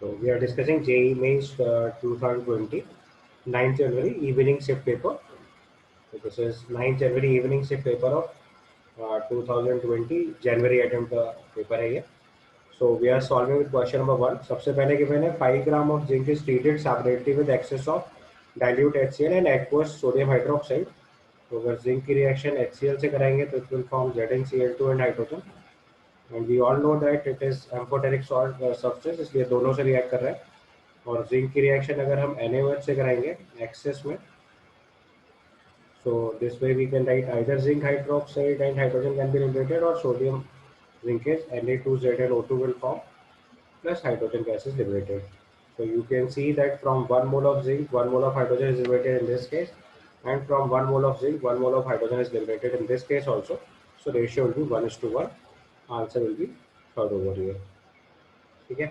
So we are discussing JEE Mains 2020 9th January evening shift paper. So this is 9th January evening shift paper of 2020 January attempt का paper है ये. So we are solving with question number 1. सबसे पहले given है 5 gram of zinc is treated separately with excess of dilute HCl and aqueous sodium hydroxide. तो अगर zinc की reaction HCl से कराएंगे तो it will form ZnCl2 and hydrogen. And we all know that it is amphoteric salt substance, इसलिए दोनों से react कर रहा है. और जिंक की रिएक्शन अगर हम NaOH से कराएंगे एक्सेस में, so this way we can write either zinc hydroxide and hydrogen can be liberated or sodium linkage Na2Zn O2 will form plus hydrogen gas is liberated. So you can see that from 1 mole of zinc 1 mole of hydrogen is liberated in this case, and from 1 mole of zinc 1 mole of hydrogen is liberated in this case also. So ratio will be 1:1. Answer will be third over here. Okay.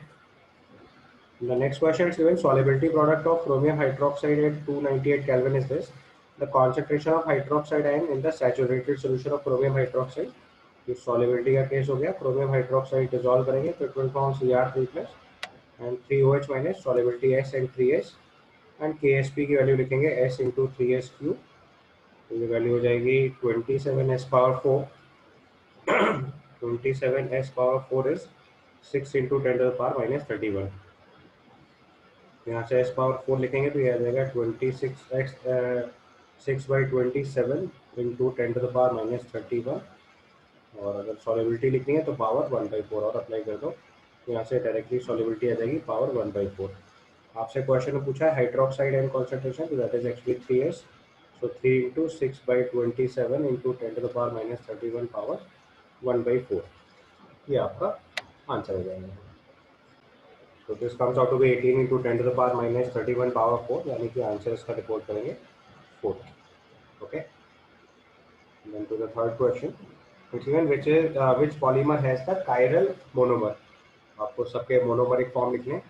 The next question is given solubility product of chromium hydroxide at 298 Kelvin is this. The concentration of hydroxide ion in the saturated solution of chromium hydroxide. ये solubility का case हो गया. chromium hydroxide dissolve करेंगे तो it will form Cr3 plus and 3OH minus solubility S and 3S and KSP की value लिखेंगे S into 3S3. तो ये वैल्यू हो जाएगी 27S power 4. 27S power 4 is 6 into 10 to the power minus 31. यहाँ से s पावर 4 लिखेंगे तो ये आ जाएगा 26x 6/27 into 10 to the power minus 31. और अगर सॉलिबिलिटी लिखनी है तो पावर 1/4 और अप्लाई कर दो तो यहाँ से डायरेक्टली सॉलिबिलिटी आ जाएगी पावर 1/4. आपसे क्वेश्चन में पूछा है हाइड्रोक्साइड एंड कॉन्सेंट्रेशन, तो that is actually 3s. So 3 into 6/27 into 10 to the power minus 31 power 1/4. ये आपका आंसर हो जाएगा. So this comes out to be 18 into 10 to the power minus 31 power 4, यानी कि आंसर इसका रिपोर्ट करेंगे 4. Okay. Then to the third question, it's given which polymer has the chiral monomer. आपको सबके मोनोमरिक फॉर्म लिखने.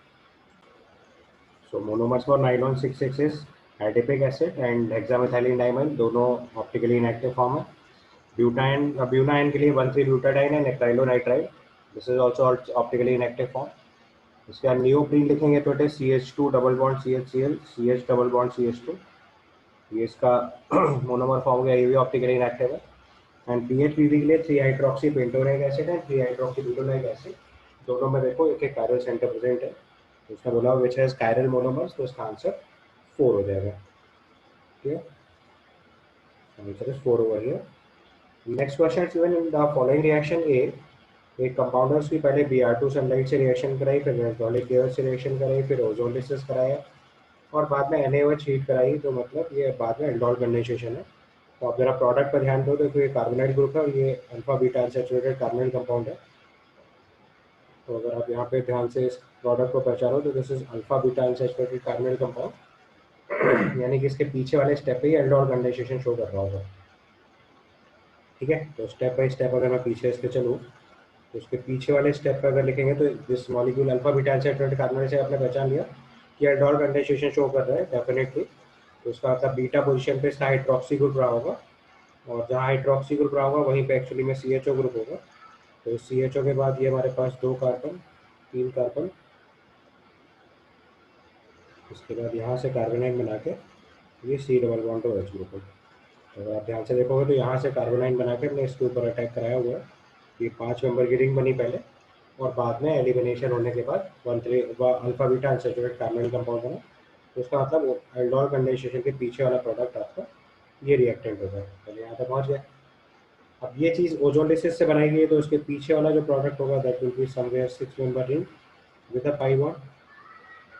So monomers for nylon 6,6 is adipic acid and hexamethylene दोनों optically inactive form है. Butyne के लिए 1,3-butadiene and acrylonitrile. This is also optically inactive form. इसके बाद neoprene लिखेंगे तो it CH2 double bond CHCl CH double bond CH2. ये इसका मोनोमर फॉर्म हो गया, ये भी ऑप्टिकली इनएक्टिव है. एंड BHPV के लिए 3-हाइड्रोक्सी पेंटोनिक एसिड है 3-हाइड्रोक्सी ब्यूटानिक एसिड. दोनों में देखो एक एक कायरल सेंटर प्रेजेंट है. तो उसका बोला विच हैज कायरल मोनोमर्स, तो इसका आंसर 4 हो जाएगा. ठीक है, answer is 4 over here. Next question is given in the following reaction A. एक कंपाउंडर्स की पहले Br2 सनलाइट से रिएक्शन कराई, फिर अल्कोहलिक एयर से रिएक्शन कराई, फिर ओजोन लिसिस कराया और बाद में NaOH हीट कराई. तो मतलब ये बाद में एल्डोल कंडेंसेशन है. तो आप जरा प्रोडक्ट पर ध्यान दो तो ये कार्बोनाइल ग्रुप है और ये alpha beta unsaturated carbonyl compound है. तो अगर आप यहाँ पे ध्यान से इस प्रोडक्ट को पहचानो तो this is alpha beta unsaturated carbonyl compound, यानी कि इसके पीछे वाले स्टेप पे ही एल्डोल कंडेंसेशन शो कर रहा होगा. ठीक है, तो स्टेप बाय स्टेप अगर मैं पीछे इसके चलूँ तो उसके पीछे वाले स्टेप पे अगर लिखेंगे तो this molecule alpha beta unsaturated carbonyl से आपने पहचान लिया कि एल्डोल कंडेंसेशन शो कर रहा है डेफिनेटली. तो उसका मतलब बीटा पोजीशन पे इसका हाइड्रोक्सी ग्रुप रहा होगा और जहाँ हाइड्रोक्सी ग्रुप रहा होगा वहीं पे एक्चुअली में CHO ग्रुप होगा. तो इस CHO के बाद ये हमारे पास 2 कार्बन 3 कार्बन, उसके बाद यहाँ से कार्बोनाइन बना के ये C double bond OH group है. तो अगर आप ध्यान से देखोगे तो यहाँ से कार्बोनाइन बना के हमने इसके ऊपर अटैक कराया हुआ है. ये 5 मेंबर की रिंग बनी पहले और बाद में एलिमिनेशन होने के बाद alpha beta unsaturated carbonyl compound बना. तो उसका मतलब एल्डोल कंडेंसेशन के पीछे वाला प्रोडक्ट आपका ये रिएक्टेंट होगा. पहले यहाँ तक पहुँच गया. अब ये चीज़ ओजोलिसिस से बनाई गई है तो उसके पीछे वाला जो प्रोडक्ट होगा that will be somewhere 6 member ring with a pi bond.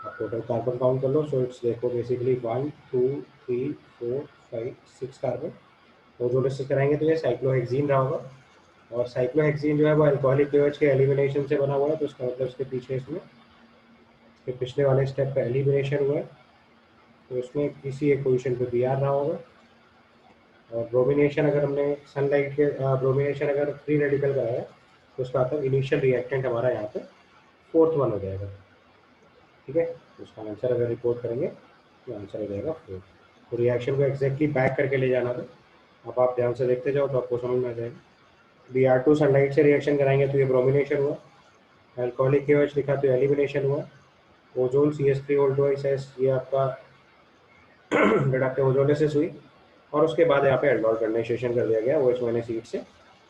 आप टोटल कार्बन काउंट कर लो. सो इट्स देखो बेसिकली 1 2 3 4 5 6 कार्बन. ओजोलिसिस कराएंगे तो ये साइक्लोहेक्सीन रहा होगा और साइक्लोहेक्सीन जो है वो अल्कोहलिक OH के एलिमिनेशन से बना हुआ है. तो उसका मतलब इसके पीछे इसमें इसके पिछले वाले स्टेप पे एलिमिनेशन हुआ है तो इसमें किसी एक पोजीशन पे Br रहा होगा. और ब्रोमिनेशन अगर हमने सनलाइट के ब्रोमिनेशन अगर फ्री रेडिकल कराया तो उसका मतलब इनिशियल रिएक्टेंट हमारा यहाँ पे 4th वन हो जाएगा. ठीक है, तो उसका आंसर अगर रिपोर्ट करेंगे तो आंसर हो जाएगा 4. तो रिएक्शन को एग्जैक्टली बैक करके ले जाना था. अब आप ध्यान से देखते जाओ तो आपको समझ में आ जाएगा. Br2 सनलाइट से रिएक्शन कराएंगे तो ये ब्रोमिनेशन हुआ, अल्कोहलिक OH लिखा तो एलिमिनेशन हुआ, ओजोन CH3 ओल्डोइस, ये आपका रिडक्टिव ओजोलिसिस हुई, और उसके बाद यहाँ पे एल्डोल कंडेंसेशन कर दिया गया OH माइनस हीट से,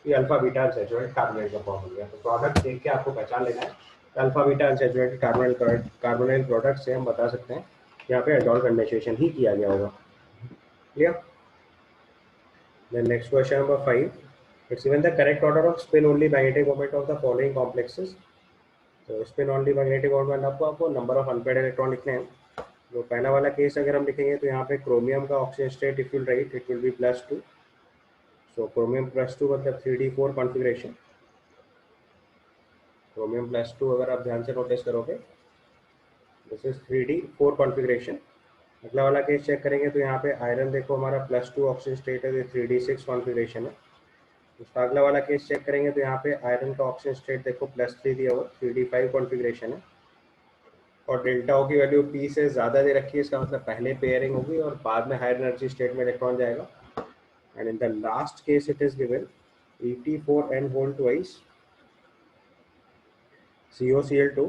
ये अल्फा बीटा अनसैचुरेटेड कार्बोनाइल का फॉर्म हो गया। तो प्रोडक्ट देख के आपको पहचान लेना है, alpha beta unsaturated carbonyl product से हम बता सकते हैं कि यहाँ पे एल्डोल कंडेंसेशन ही किया गया होगा। Clear? Then next question number 5. It's given the correct order of spin only magnetic moment of the following complexes. तो स्पिन ओनली मैग्नेटिक मोमेंट आपको नंबर ऑफ अनपेयर्ड इलेक्ट्रॉन लिखने हैं। तो पहला वाला केस अगर हम लिखेंगे तो यहाँ पे क्रोमियम का oxygen state if will write it will B +2। So chromium +2 मतलब 3d4 कॉन्फ़िगरेशन। क्रोमियम +2 अगर आप ध्यान से नोटिस करोगे, दिस इज 3d4 कॉन्फ़िगरेशन। अगला वाला केस चेक करेंगे तो यहाँ पे आयरन देखो हमारा +2 ऑक्सीजन स्टेट है, 3d6 कॉन्फ़िगरेशन है। उसका अगला वाला केस चेक करेंगे तो यहाँ पे आयरन का ऑक्सीजन स्टेट देखो +3 दिया हुआ, 3d5 कॉन्फ़िगरेशन है, और डेल्टा ओ की वैल्यू पी से ज़्यादा दे रखी है, इसका मतलब पहले पेयरिंग होगी और बाद में हायर एनर्जी स्टेट में इलेक्ट्रॉन जाएगा। And in the last case it is given Et4n whole twice COCl2।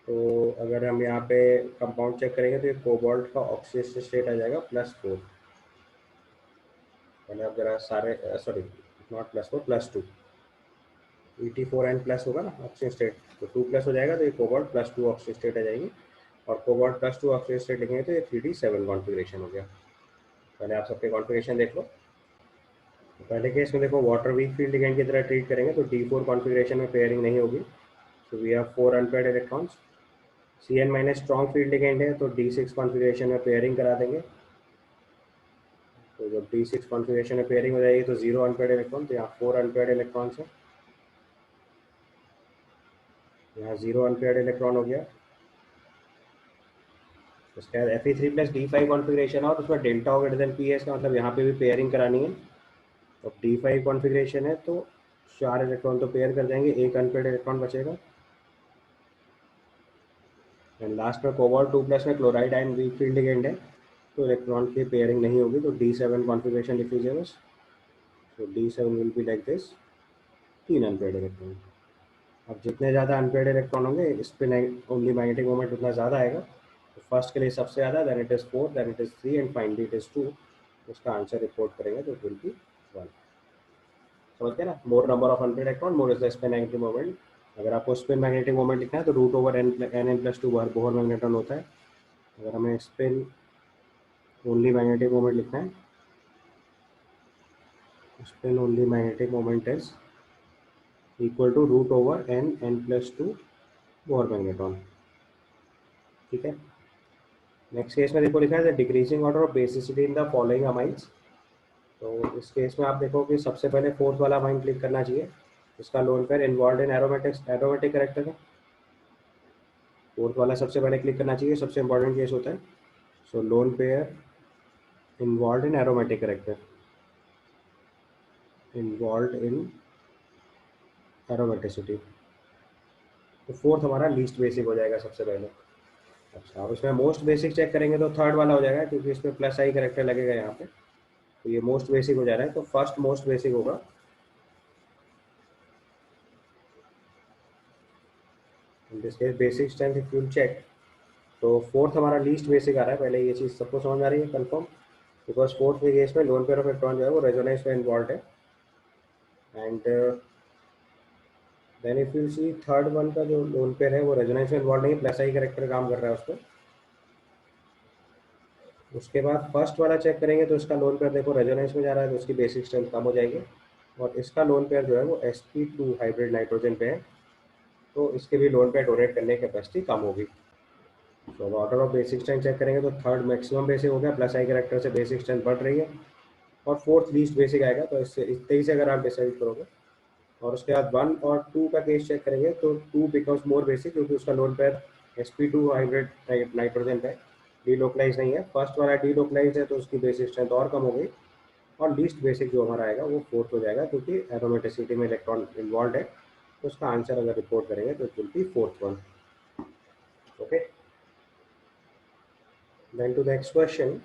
तो अगर हम यहाँ पे कंपाउंड चेक करेंगे तो ये कोबाल्ट का ऑक्सीजन स्टेट आ जाएगा +4। पहले आप जरा सारे सॉरी नॉट +4 +2, Et4n प्लस होगा ना ऑक्सीजन स्टेट, तो 2+ हो जाएगा, तो ये कोबाल्ट +2 ऑक्सीजन स्टेट आ जाएगी, और कोबाल्ट +2 ऑक्सीजन स्टेट लिखेंगे तो ये 3d7 कॉन्फ़िगरेशन हो गया। पहले आप सबके कॉन्फ़िगरेशन देख लो। तो पहले केस में देखो वाटर वीक फील्ड लिगेंड की तरह ट्रीट करेंगे तो D4 कॉन्फ़िगरेशन में पेयरिंग नहीं होगी, so we have 4 unpaired electrons. Cn- strong field ligand है तो D6 कॉन्फ़िगरेशन में पेयरिंग करा देंगे। तो जब D6 कॉन्फ़िगरेशन में पेयरिंग हो जाएगी तो 0 अनपेयर्ड इलेक्ट्रॉन, तो यहाँ 4 अनपेयर्ड इलेक्ट्रॉन्स है, यहाँ 0 अनपेयर्ड इलेक्ट्रॉन हो गया। उसके बाद Fe3+D5 कॉन्फ़िगरेशन और उसमें डेल्टा ग्रेटर देन पी है, इसका मतलब यहाँ पे भी पेयरिंग करानी है। तो D5 कॉन्फ़िगरेशन है तो 4 इलेक्ट्रॉन तो पेयर कर जाएंगे, 1 अनपेयर्ड इलेक्ट्रॉन बचेगा। एंड लास्ट में कोबाल्ट 2+ में chloride ion weak field ligand है तो इलेक्ट्रॉन की पेयरिंग नहीं होगी, तो D7 कॉन्फ़िगरेशन लिख लीजिए बस। तो D7 will be like this, 3 unpaired electron. अब जितने ज़्यादा अनपेयर्ड इलेक्ट्रॉन होंगे स्पिन ओनली मैग्नेटिक मोमेंट उतना ज़्यादा आएगा। तो फर्स्ट के लिए सबसे ज़्यादा, then it is 4, then it is 3 and finally it is 2। उसका आंसर रिपोर्ट करेंगे तो इट विल बी 1। समझ गए ना? मोर number of unpaired electron more is the spin magnetic moment. अगर आपको स्पिन मैग्नेटिक मोमेंट लिखना है तो √n+2 बोहर मैग्नेट्रॉन होता है। अगर हमें स्पिन ओनली मैग्नेटिक मोमेंट लिखना है, spin only magnetic moment is equal to √n+2 Bohr magnetron. ठीक है। नेक्स्ट केस में देखो लिखा है decreasing order of basicity in the following amines. तो इस केस में आप देखो कि सबसे पहले फोर्थ वाला अमाइन क्लिक करना चाहिए, इसका loan pair involve in aromatic character है। फोर्थ वाला सबसे पहले क्लिक करना चाहिए, सबसे इंपॉर्टेंट केस होता है। So lone pair involve in aromatic character, involve in aromaticity. तो फोर्थ हमारा लीस्ट बेसिक हो जाएगा सबसे पहले। अच्छा, अब इसमें मोस्ट बेसिक चेक करेंगे तो थर्ड वाला हो जाएगा, क्योंकि इसमें +i करेक्टर लगेगा यहाँ पे, तो ये मोस्ट बेसिक हो जा रहा है, तो फर्स्ट मोस्ट बेसिक होगा। In this case basic strength if you check, तो फोर्थ हमारा लीस्ट बेसिक आ रहा है। पहले ये चीज़ सबको समझ आ रही है कंफर्म, बिकॉज फोर्थ के केस में लोन पेयर ऑफ इलेक्ट्रॉन जो है वो रेजोनेंस में इन्वॉल्व है। And then if you see third one का जो लोन पेयर है वो रेजोनेंस में इन्वॉल्व नहीं है, +i करेक्टर काम कर रहा है उस पर। उसके बाद फर्स्ट वाला चेक करेंगे तो इसका लोन पेयर देखो रेजोनेंस में जा रहा है, तो उसकी बेसिक स्ट्रेंथ कम हो जाएगी, और इसका लोन पेयर जो है वो sp2 हाइब्रिड नाइट्रोजन पे है, तो इसके भी लोन पेयर डोनेट करने की कैपेसिटी कम होगी। तो order of basic strength check करेंगे तो थर्ड मैक्सिमम बेसिक हो गया, +i करेक्टर से बेसिक स्ट्रेंथ बढ़ रही है, और फोर्थ लीस्ट बेसिक आएगा, तो इससे इतने ही से अगर आप डिसाइड करोगे। और उसके बाद 1 और 2 का केस चेक करेंगे तो 2 बिकम्स मोर बेसिक, क्योंकि उसका lone pair sp2 hybrid nitrogen पे डीलोकलाइज नहीं है। फर्स्ट वाला डीलोकलाइज है तो उसकी बेसिक स्ट्रेंथ और कम हो गई, और लीस्ट बेसिक जो हमारा आएगा वो फोर्थ हो जाएगा, क्योंकि एरोमेटिसिटी में इलेक्ट्रॉन इन्वॉल्व है, तो उसका आंसर अगर रिपोर्ट करेंगे तो it will be fourth one. Okay, then to next question.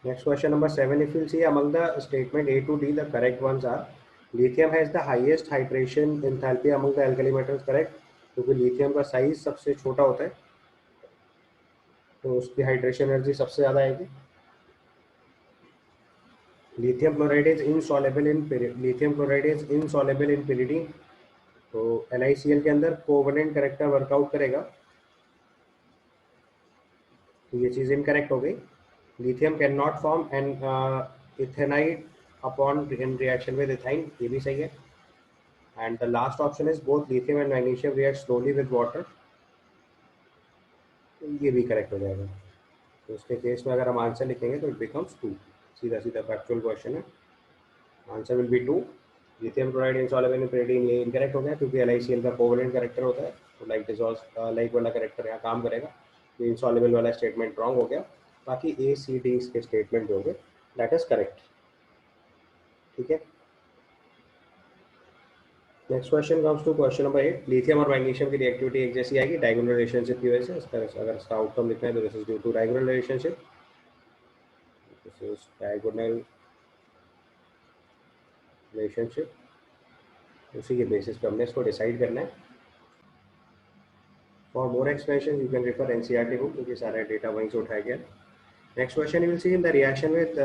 Next question number 7. If you see among the statement A to D, the correct ones are lithium has the highest hydration enthalpy among the alkali metals, correct? क्योंकि lithium का size सबसे छोटा होता है तो उसकी hydration energy सबसे ज़्यादा आएगी। Lithium chloride is insoluble in pyridine। तो NaCl के अंदर कोवेलेंट करेक्टर वर्कआउट करेगा, तो ये चीज़ इनकरेक्ट हो गई। Lithium can not form an ethanide upon in reaction with ethyne, ये भी सही है। And the last option is both lithium and magnesium react slowly with water, ये भी करेक्ट हो जाएगा। तो उसके केस में अगर हम आंसर लिखेंगे तो इट बिकम्स 2। सीधा सीधा फैक्चुअल क्वेश्चन है, answer will B 2। Lithium chloride insoluble in pyridine, ये इनकरेक्ट हो गया क्योंकि LiCl का कोवेलेंट करेक्टर होता है, तो लाइक वाला करेक्टर यहाँ काम करेगा, तो इनसॉल्युबल वाला स्टेटमेंट रॉन्ग हो गया। बाकी A, C, D इसके स्टेटमेंट जो होंगे दैट इज करेक्ट। ठीक है, next question comes to question number 8। Lithium और मैग्नीशियम की रिएक्टिविटी एक जैसी आएगी डायगोनल रिलेशनशिप की वजह से। अगर इसका आउटकम लिखना है तो this is due to diagonal relationship, this is diagonal relationship. उसी के बेसिस पे हमने इसको डिसाइड करना है। For more explanation you can refer NCERT book, क्योंकि सारा डेटा वहीं से उठाया गया। Next question you will see in the reaction with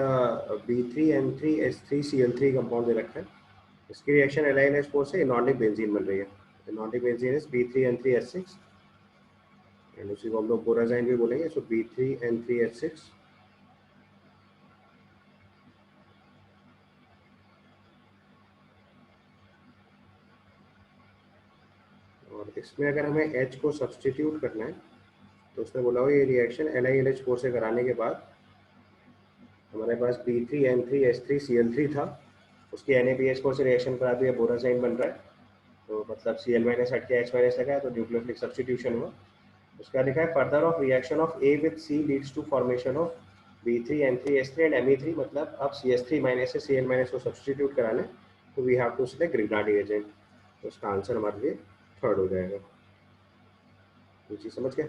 B3N3H3Cl3 compound दे रखा है, इसकी रिएक्शन LiNH4 से इनॉर्डिक बेंजीन बन रही है। इनॉर्डिक बेंजीन इज B3N3H6 एंड उसी को हम लोग बोराजाइन भी बोलेंगे, सो B3N3H6। और इसमें अगर हमें H को सब्सटीट्यूट करना है तो उसने बोला हो ये रिएक्शन LiLH4 से कराने के बाद हमारे पास B3N3H3Cl3 था, उसकी NaBH4 से रिएक्शन करा दिया, बोराजाइन बन रहा है, तो मतलब Cl- हट के H- लगा है, तो न्यूक्लियोफिलिक सब्सटीट्यूशन हुआ। उसका लिखा है further of reaction of A with C leads to formation of B3N3H3 and Me3, मतलब अब CH3- से Cl- को सब्सटीट्यूट कराना है, तो we have to select Grignard agent, तो उसका आंसर हमारे लिए थर्ड हो जाएगा। ये चीज़ समझ गए?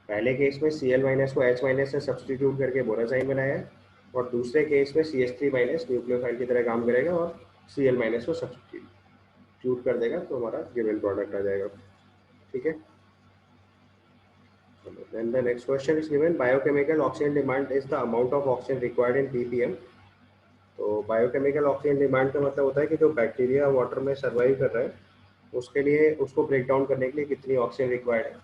पहले केस में Cl- को H- से सब्सटीट्यूट करके बोराजाइन बनाया है, और दूसरे केस में CH3- न्यूक्लियोफाइल की तरह काम करेगा और Cl- को सब्सटीट्यूट कर देगा, तो हमारा गिवन प्रोडक्ट आ जाएगा। ठीक है, then the next question is given biochemical oxygen demand is the amount of oxygen required in ppm। तो बायोकेमिकल ऑक्सीजन डिमांड का मतलब होता है कि जो बैक्टीरिया वाटर में सर्वाइव कर रहा है उसके लिए उसको ब्रेक डाउन करने के लिए कितनी ऑक्सीजन रिक्वायर्ड है।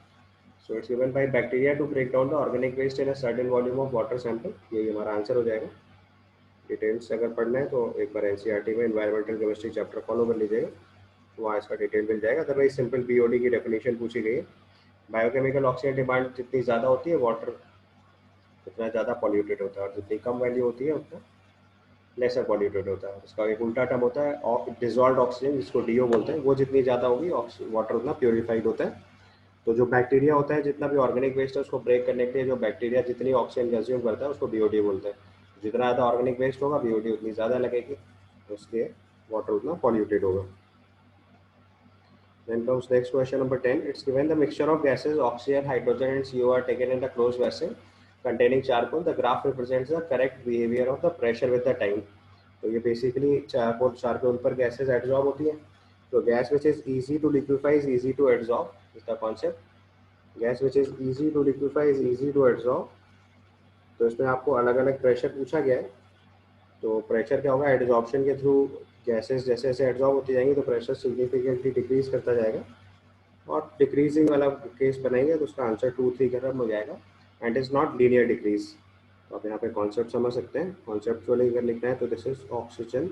So it's given by bacteria to break down the organic waste in a certain volume of water sample, यही हमारा आंसर हो जाएगा। डिटेल्स अगर पढ़ना है तो एक बार NCERT में एनवायरमेंटल केमिस्ट्री चैप्टर फॉलो कर लीजिएगा, तो वहाँ इसका डिटेल मिल जाएगा। अदरवाइज सिंपल BOD की डेफिनेशन पूछी गई है, बायोकेमिकल ऑक्सीजन डिमांड जितनी ज़्यादा होती है वाटर उतना ज़्यादा पॉल्यूटेड होता है, और जितनी कम वैल्यू होती है उतना लेसर पॉल्यूटेड होता है। इसका एक उल्टा टर्म होता है डिजॉल्व्ड ऑक्सीजन, जिसको DO बोलते हैं, वो जितनी ज़्यादा होगी वाटर उतना प्योरीफाइड होता है। तो जो बैक्टीरिया होता है जितना भी ऑर्गेनिक वेस्ट है उसको ब्रेक करने के लिए जो बैक्टीरिया जितनी ऑक्सीजन कंज्यूम करता है उसको BOD बोलते हैं। जितना ज़्यादा ऑर्गेनिक वेस्ट होगा BOD उतनी ज़्यादा लगेगी, तो इसलिए वाटर उतना पॉल्यूटेड होगा। Then comes next question number 10. It's given the mixture of gases oxygen, hydrogen and CO are taken in the closed vessel containing charcoal. The graph represents the correct behavior of the pressure with the time. तो ये basically charcoal पर gases adsorb होती है, तो gas which is easy to liquefy is easy to adsorb is the concept. Gas which is easy to liquefy is easy to adsorb, तो इसमें आपको अलग अलग प्रेशर पूछा गया है। तो प्रेशर क्या होगा, एड्जॉर्प्शन के थ्रू गैसेस जैसे जैसे एड्जॉर्ब होती जाएंगी तो प्रेशर सिग्निफिकेंटली डिक्रीज करता जाएगा, और डिक्रीजिंग वाला केस बनाएंगे तो उसका आंसर 2-3 गर्म हो जाएगा, and is not linear decrease. तो आप यहाँ पे कॉन्सेप्ट समझ सकते हैं। कॉन्सेप्चुअली अगर लिखना है तो this is oxygen,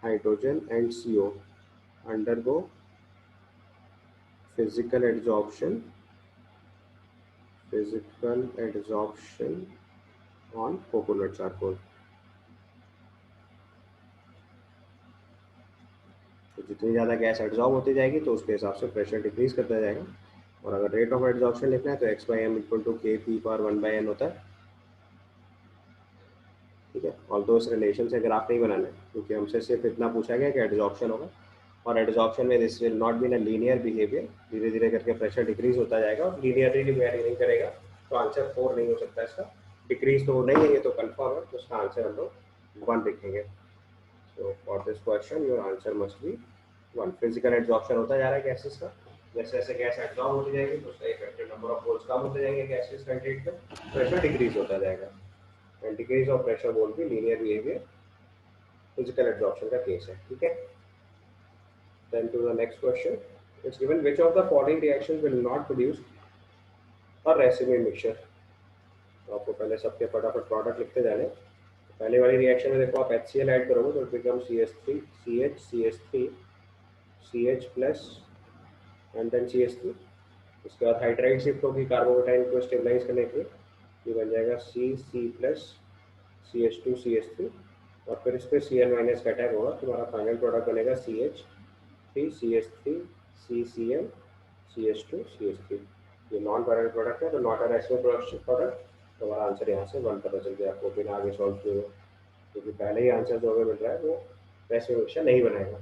hydrogen and CO undergo physical adsorption on coconut charcoal. तो जितनी ज़्यादा गैस एड्जॉर्ब होती जाएगी तो उसके हिसाब से प्रेशर डिक्रीज करता जाएगा। और अगर रेट ऑफ एड्जॉर्प्शन लिखना है तो x/m = Kp/1/n होता है। ठीक है, और दो इस रिलेशन से ग्राफ नहीं बनाना है, क्योंकि हमसे सिर्फ इतना पूछा गया कि एड्जॉर्प्शन होगा, और एड्जॉर्प्शन में this will not be in linear behaviour, धीरे धीरे करके प्रेशर डिक्रीज होता जाएगा और लीनियरली वेरी नहीं करेगा, तो आंसर 4 नहीं हो सकता इसका। डिक्रीज तो नहीं है, ये तो कन्फर्म है, तो उसका आंसर हम लोग 1 लिखेंगे। So for this question your answer must be 1। Physical adsorption होता जा रहा है गैसेस का, जैसे जैसे गैस एब्जॉर्ब होती जाएगी तो उसका इफेक्टिव नंबर ऑफ मोल्स कम होते जाएंगे गैसेस कंटेंट में, प्रेशर डिक्रीज होता जाएगा। एंड डिक्रीज ऑफ प्रेशर बोल भी लीनियर बिहेवियर फिजिकल एब्जॉर्प्शन का केस है, ठीक है। Then to the next question, it's given which of the following reactions will not produce a racemic mixture. तो आपको पहले सबके फटाफट प्रोडक्ट लिखते जाने। पहले वाली रिएक्शन में देखो आप HCl ऐड करोगे तो it become CH3 CH CH3 CH plus and then CH3। उसके बाद हाइड्राइड शिफ्ट होगी कार्बोकेटाइन को स्टेबलाइज करने के लिए, ये बन जाएगा C प्लस CH2 CH3 और फिर इस पर Cl माइनस का अटैक होगा, तुम्हारा फाइनल प्रोडक्ट बनेगा CH3 CH3 CCl CH2 CH3। ये नॉन पैरेलल प्रोडक्ट है तो नॉट अ रेसिड्यू प्रोडक्ट। तो हमारा आंसर यहाँ से 1 पता चल गया आपको बिना आगे सॉल्व किए हुए, क्योंकि पहले ही आंसर जो हमें मिल रहा है वो रेसिड्यू मिक्सचर नहीं बनाएगा।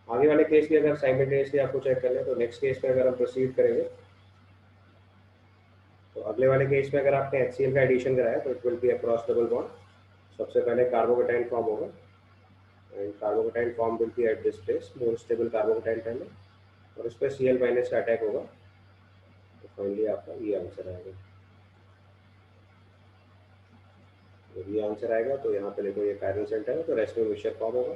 आगे वाले केस की अगर साइमल्टेनियसली आपको चेक कर लें तो नेक्स्ट केस में अगर हम प्रोसीड करेंगे तो अगले वाले केस में अगर आपने HCl का एडिशन कराया तो it will B across double bond. सबसे पहले कार्बोकेटाइन फॉर्म होगा and carbocation form will be at this place, more stable carbocation पहले, और इस पर Cl माइनस का अटैक होगा। तो फाइनली आपका ये आंसर आएगा। जब ये आंसर आएगा तो यहाँ पे देखो ये पैरेलल सेंटर है तो रेसिड्यू मिक्सचर फॉर्म होगा।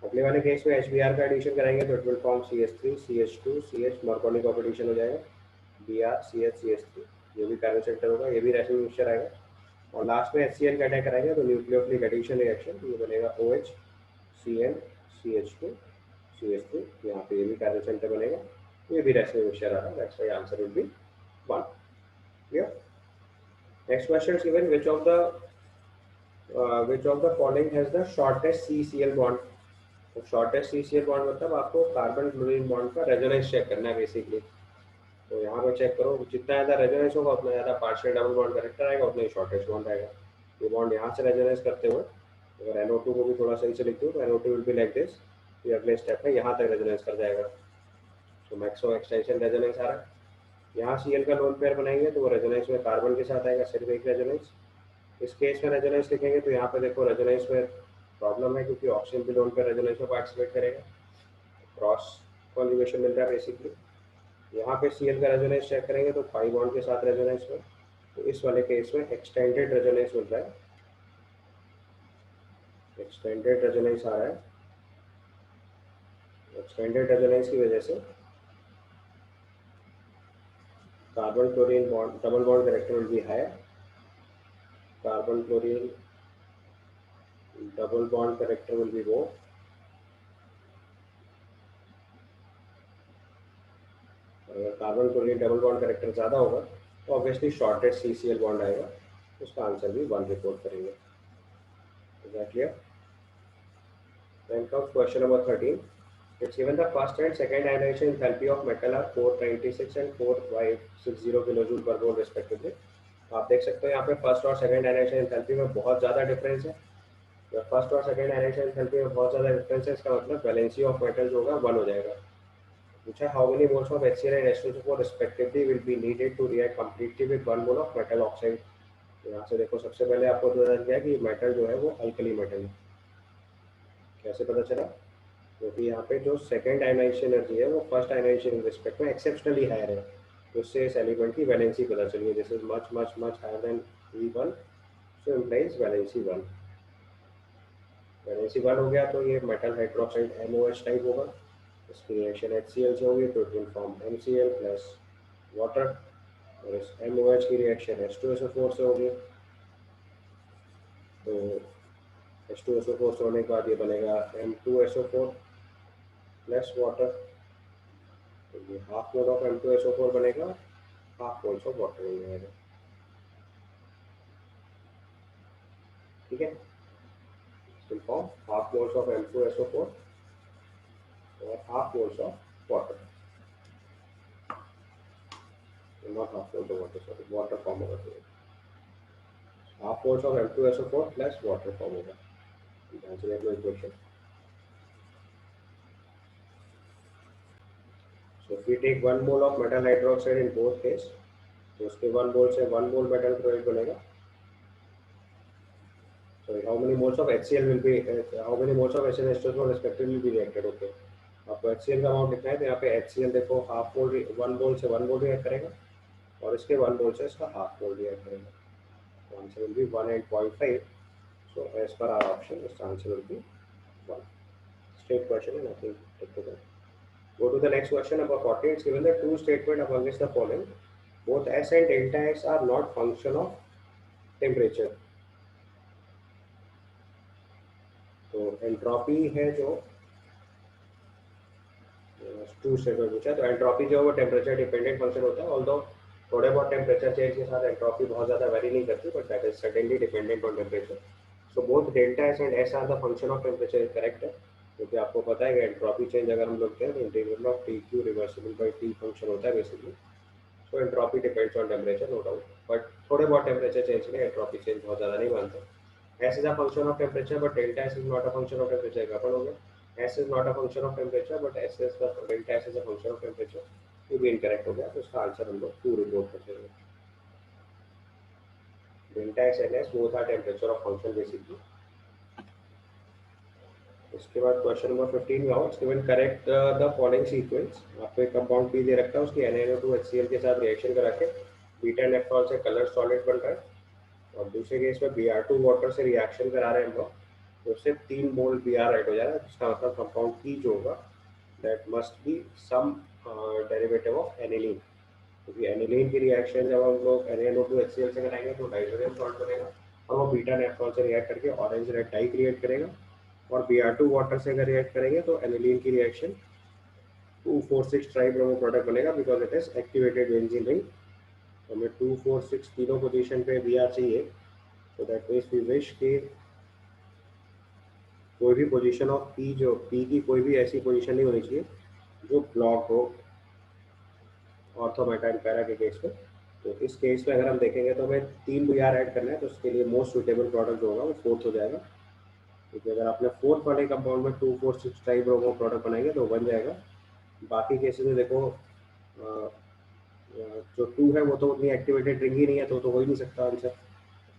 अगले वाले केस में HBr का एडिशन कराएंगे तो it will form CH3 CH2 CH, Markovnikov combination हो जाएगा Br CH CH3, ये भी पैरेलल सेंटर होगा, ये भी रेसिड्यू मिक्सचर आएगा। और लास्ट में HCl का अटैक कराएंगे तो न्यूक्लियोफिलिक एडिशन रिएक्शन, तो ये बनेगा OH CN CH2 CH3, यहाँ पे ये भी पैरेलल सेंटर बनेगा, ये भी रेसिड्यू मिक्सचर आ रहा है। That's why answer will be 1। Clear. Next question is given which of the following has the shortest CCl bond। तो शॉर्टेस्ट CCl बॉन्ड मतलब आपको कार्बन क्लोरीन बॉन्ड का रेजोनेंस चेक करना है बेसिकली। तो यहाँ पे चेक करो, जितना ज़्यादा रेजोनेंस होगा उतना ज़्यादा पार्शियल डबल बॉन्ड करेक्टर आएगा, उतना ही शॉर्टेस्ट बॉन्ड आएगा। ये बॉन्ड यहाँ से रेजोनेंस करते हुए अगर NO2 को भी थोड़ा सही से लिख दो तो NO2 will be like this, ये अगले स्टेप में यहाँ तक रेजोनेंस कर जाएगा। तो मैक्सिमम एक्सटेंशन रेजोनेंस आ रहा है। यहाँ Cl का लोन पेयर बनाएंगे तो वो रेजोनेंस में कार्बन के साथ आएगा, सिर्फ एक रेजोनेंस। इस केस में रेजोनेंस लिखेंगे तो यहाँ पे देखो रेजोनेंस में प्रॉब्लम है क्योंकि ऑक्सीजन भी लोन पेयर रेजोनेंस में पार्टिसिपेट करेगा, क्रॉस कॉन्जुगेशन मिल रहा है बेसिकली। यहाँ पे Cl का रेजोनेंस चेक करेंगे तो पाई बॉन्ड के साथ रेजोनेंस में, तो इस वाले केस में एक्सटेंडेड रेजोनेंस मिल रहा है, एक्सटेंडेड रेजोनेंस आ रहा है। एक्सटेंडेड रेजोनेंस की वजह से carbon chlorine bond double bond character will be high, carbon chlorine double bond character will be low. अगर carbon chlorine double bond character ज़्यादा होगा तो ऑब्वियसली शॉर्टेस्ट CCl बॉन्ड आएगा, उसका आंसर भी 1 रिपोर्ट करेंगे। Is that clear. Then comes question number 13. It's given the first and second ionization enthalpy of metal are 496 and 4560 kilojoule पर मोल respectively। तो आप देख सकते हो यहाँ पे फर्स्ट और सेकंड आयनाइजेशन एंथैल्पी में बहुत ज़्यादा डिफरेंस है। जब फर्स्ट और सेकंड आयनाइजेशन एंथैल्पी में बहुत ज़्यादा डिफरेंस है इसका मतलब वैलेंसी ऑफ मेटल जो होगा 1 हो जाएगा। पूछा how many moles of HCl and H2SO4 respectively will be needed to react completely with 1 mole of metal oxide। तो यहाँ से देखो सबसे पहले आपको पता चल गया कि मेटल जो है वो अल्कली मेटल है। कैसे पता चला? क्योंकि यहाँ पे जो सेकंड आयनाइजेशन एनर्जी है वो फर्स्ट आयनाइजेशन रिस्पेक्ट में एक्सेप्शनली हायर है, तो उससे इस एलिमेंट की वैलेंसी पता चली है। This is much much much higher than V1, so implies valency 1। Valency 1 हो गया तो ये मेटल हाइड्रोक्साइड MOH टाइप होगा, इसकी रिएक्शन HCl से होगी तो it will form MCl plus water, और इस MOH की रिएक्शन H2SO4 से होगी, तो H2SO4 से होने के बाद ये बनेगा M2SO4 प्लस वाटर, तो ये हाफ मोल ऑफ M2SO4 बनेगा, हाफ मोल्स ऑफ वाटर बन जाएगा। ठीक है, तो form half moles of M2SO4 और half moles of water, not half moles of water, sorry water form होगा, तो half moles of M2SO4 plus water form होगा। आंसर है equation. So if we take 1 mole of metal hydroxide in both case, तो उसके 1 mole से 1 मोल metal chloride बनेगा। So how many moles of HCl will be how many moles of HNH2 respectively be reacted? Okay, आपको HCl का amount लिखना है तो यहाँ पे HCl देखो हाफ मोल 1 मोल से 1 मोल रिएक्ट करेगा और इसके 1 मोल से इसका हाफ मोल रिएक्ट करेगा। Answer will be 18.5। So as per our option इसका answer will be 1। Straight question and nothing technical. Go to the next question, number 40. It's given the true statement among the following. Both S and delta S are not function of temperature. तो entropy है जो true statement पूछा है, तो entropy जो है वो temperature dependent function होता है, ऑल्दो थोड़े बहुत टेम्परेचर चेंज के साथ एंट्रोपी बहुत ज़्यादा वेरी नहीं करती, but that is certainly dependent on temperature. So both delta S and S R the function of temperature correct है, क्योंकि आपको पता है कि एंट्रोपी चेंज अगर हम लोग करें तो integral of T Q reversible by T function होता है basically. So entropy depends on temperature no doubt, but थोड़े बहुत टेम्परेचर चेंज के लिए एंट्रोपी चेंज बहुत ज़्यादा नहीं मानते। S is a function of temperature, but delta S is not a function of temperature. क्या पढ़ोगे? S is not a function of temperature, but delta S is a function of temperature. ये भी incorrect हो गया, तो इसका answer हम लोग 2 रिपोर्ट कर देंगे। Delta S and S both are temperature of function basically। इसके बाद क्वेश्चन नंबर 15 में आओ। Given correct the following sequence. आपको एक कंपाउंड पी दे रखा है, उसकी NaNO2HCl के साथ रिएक्शन करा के बीटा नेफ्रॉल से कलर सॉलिड बन रहा है, और दूसरे केस में Br2 वाटर से रिएक्शन करा रहे हैं हम लोग, तो उससे 3 मोल Br ऐड हो जा रहा है, जिसका मतलब कंपाउंड पी जो होगा that must be some derivative of aniline, क्योंकि एनिलीन की रिएक्शन जब हम लोग NaNO2HCl से कराएंगे तो डाइसोडियम सॉल्ट बनेगा, और वो बीटा नेफ्रॉल से रिएक्ट करके ऑरेंज रेड डाई क्रिएट करेगा, और Br2 वाटर से अगर रिएक्ट करेंगे तो एनिलीन की रिएक्शन 2,4,6 ट्राइब्रोमो प्रोडक्ट बनेगा, because it is activated benzene ring. हमें 2,4,6 तीनों पोजीशन पे Br चाहिए, तो दैट मीन्स वी विश कि कोई भी पोजीशन ऑफ पी, जो पी की कोई भी ऐसी पोजीशन नहीं होनी चाहिए जो ब्लॉक हो ऑर्थो मेटा एंड पैरा के केस में। तो इस केस में अगर हम देखेंगे तो हमें 3 Br ऐड करना है, तो उसके लिए मोस्ट सुटेबल प्रोडक्ट जो होगा वो फोर्थ हो जाएगा, क्योंकि अगर आपने फोर्थ वाले कंपाउंड में 2,4,6 ट्राइब्रोमो प्रोडक्ट बनाएंगे तो बन जाएगा। बाकी केसेस में देखो जो 2 है वो तो उतनी एक्टिवेटेड रिंग ही नहीं है, तो हो ही नहीं सकता आंसर,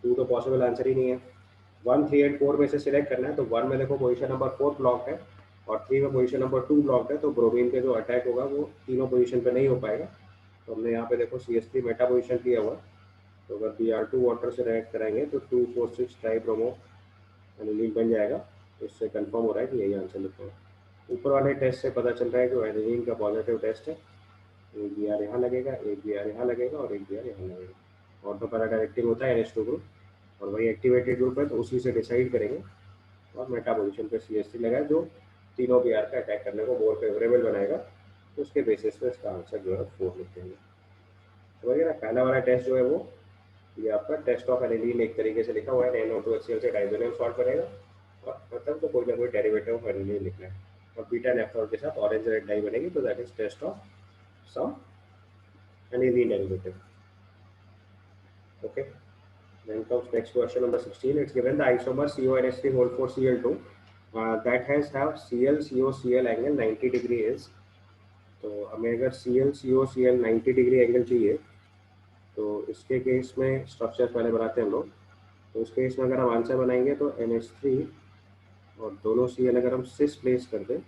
2 तो पॉसिबल आंसर ही नहीं है। 1, 3 एंड 4 में से सिलेक्ट करना है, तो 1 में देखो पोजीशन नंबर 4 ब्लॉक है, और 3 में पोजीशन नंबर 2 ब्लॉक है, तो ब्रोमीन के जो अटैक होगा वो तीनों पोजीशन पे नहीं हो पाएगा। तो हमने यहाँ पे देखो CH3 मेटा पोजीशन किया हुआ, तो अगर Br2 वाटर से रिएक्ट कराएंगे तो 2,4,6 ट्राइब्रोमो एनिलीन बन जाएगा। तो इससे कंफर्म हो रहा है कि यही आंसर लिखना है। ऊपर वाले टेस्ट से पता चल रहा है कि एनिलीन का पॉजिटिव टेस्ट है, एक Br यहाँ लगेगा, एक Br यहाँ लगेगा, और एक Br यहाँ लगेगा। ऑर्थो पैरा डायरेक्टिंग होता है NH2 ग्रुप, और वही एक्टिवेटेड ग्रुप है, तो उसी से डिसाइड करेंगे, और मेटा पोजिशन पे CH3 लगाए जो तीनों Br का अटैक करने को मोर फेवरेबल बनाएगा, तो उसके बेसिस पे इसका आंसर जो है 4 लिख देंगे। समझ गए ना? पहला वाला टेस्ट जो है वो ये आपका टेस्ट ऑफ एनिलीन एक तरीके से लिखा हुआ है, NaNO2HCl से डाइसोनियम सॉल्ट बनेगा, और मतलब तो कोई ना कोई डेरिवेटिव ऑफ एनिलीन लिखना है, और बीटा नेफ्रॉल के साथ ऑरेंज रेड डाई बनेगी, तो that is test of some aniline derivative। Okay, then comes next question number 16. It's given the isomer CONH3 whole 4 Cl2 that has have Cl CO Cl angle 90 degree is। तो हमें अगर Cl CO Cl 90 degree angle चाहिए, तो इसके case में structure पहले बनाते हैं हम लोग। तो इस केस में अगर हम आंसर बनाएंगे तो NH3 और दोनों Cl अगर हम सिस प्लेस कर दें,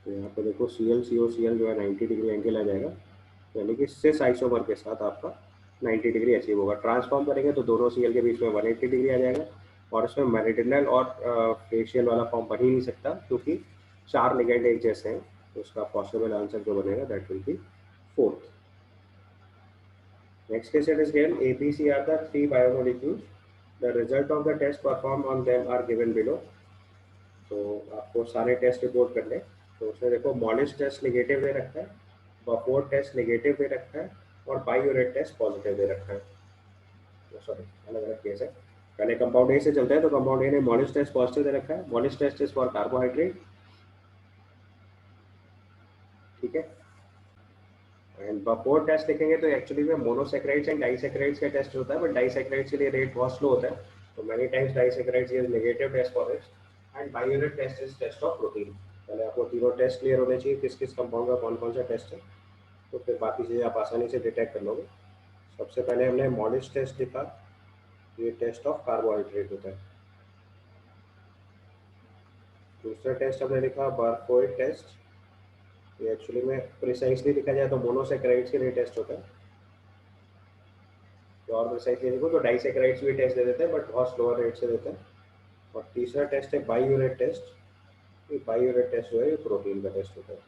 तो यहाँ पे देखो Cl CO Cl जो है 90 डिग्री एंगल आ जाएगा, यानी कि सिस आइसोमर के साथ आपका 90 डिग्री अचीव होगा। ट्रांसफॉर्म करेंगे तो दोनों Cl के बीच में 180 डिग्री आ जाएगा, और इसमें मेरिडियनल और फेशियल वाला फॉर्म बन ही नहीं सकता, क्योंकि 4 लिगेंड एक जैसे हैं, तो उसका पॉसिबल आंसर जो बनेगा that will be 4th। Next case it is given ABC are the 3 biomolecules, the result of the test perform on them are given below. तो आपको सारे टेस्ट रिपोर्ट कर लें। तो उसमें देखो मॉलिस टेस्ट नेगेटिव दे रखा है, बफोर टेस्ट नेगेटिव दे रखा है, और बायोरेट टेस्ट पॉजिटिव दे रखा है। तो सॉरी, अलग अलग केस है। पहले कंपाउंड ए से चलते हैं, तो कंपाउंड ए ने मॉलिस टेस्ट पॉजिटिव दे रखा है। Molisch test is for carbohydrate, ठीक है। एंड बफोर टेस्ट लिखेंगे तो एक्चुअली में मोनोसेक्राइड्स एंड डाइसेक्राइड्स का टेस्ट होता है, बट डाइसेक्राइड्स के लिए रेट बहुत स्लो होता है, तो many times disaccharides is negative test for it, and biuret test is test of protein. पहले आपको तीनों टेस्ट क्लियर होने चाहिए, किस किस कंपाउंड का कौन कौन सा टेस्ट है, तो फिर बाकी चीज़ें आप आसानी से डिटेक्ट कर लोगे। सबसे पहले हमने मॉलिस टेस्ट लिखा, ये टेस्ट ऑफ कार्बोहाइड्रेट होता है। दूसरा टेस्ट हमने लिखा बारकोड टेस्ट। ये एक्चुअली में प्रिसाइसली लिखा जाए तो मोनोसेक्राइड्स के लिए टेस्ट होता है, तो और प्रिसाइसली देखो तो डाइसेक्राइड्स भी टेस्ट दे देते हैं बट बहुत स्लोअर रेट से देते हैं। और तीसरा टेस्ट है बाईयूरेट टेस्ट। ये बाईयूरेट टेस्ट जो है ये प्रोटीन का टेस्ट होता है।